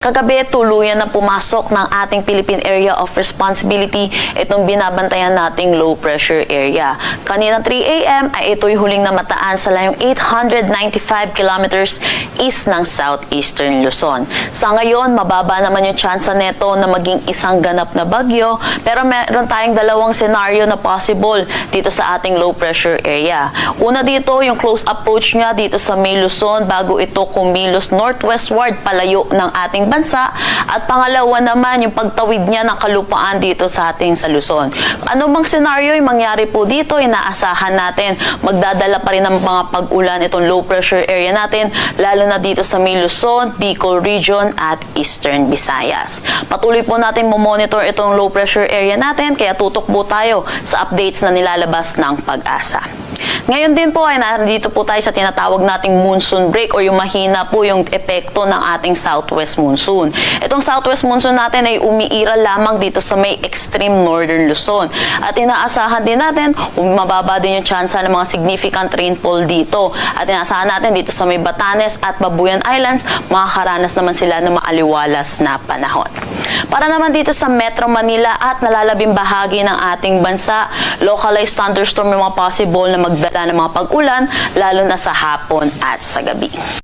Kagabi, tuluyan na pumasok ng ating Philippine Area of Responsibility itong binabantayan nating low pressure area. Kanina 3 a.m. ay ito'y huling namataan sa layong 895 kilometers east ng southeastern Luzon. Sa ngayon, mababa naman yung tsansa neto na maging isang ganap na bagyo, pero meron tayong dalawang senaryo na possible dito sa ating low pressure area. Una dito, yung close approach niya dito sa May Luzon bago ito kumilos northwestward palayo ng ating bansa, at pangalawa naman yung pagtawid niya ng kalupaan dito sa ating sa Luzon. Ano bang senaryo yung mangyari po dito? Inaasahan natin magdadala pa rin ng mga pag-ulan itong low pressure area natin, lalo na dito sa May Luzon, Bicol Region at Eastern Visayas. Patuloy po natin monitor itong low pressure area natin, kaya tutok po tayo sa updates na nilalabas ng Pag-asa. Ngayon din po ay nandito po tayo sa tinatawag nating monsoon break, o yung mahina po yung epekto ng ating southwest monsoon. Itong southwest monsoon natin ay umiiral lamang dito sa may extreme northern Luzon. At inaasahan din natin, mababa din yung tsansa ng mga significant rainfall dito. At inaasahan natin dito sa may Batanes at Babuyan Islands, makakaranas naman sila ng maaliwalas na panahon. Para naman dito sa Metro Manila at nalalabing bahagi ng ating bansa, localized thunderstorm yung mga possible na magdala ng mga pag-ulan, lalo na sa hapon at sa gabi.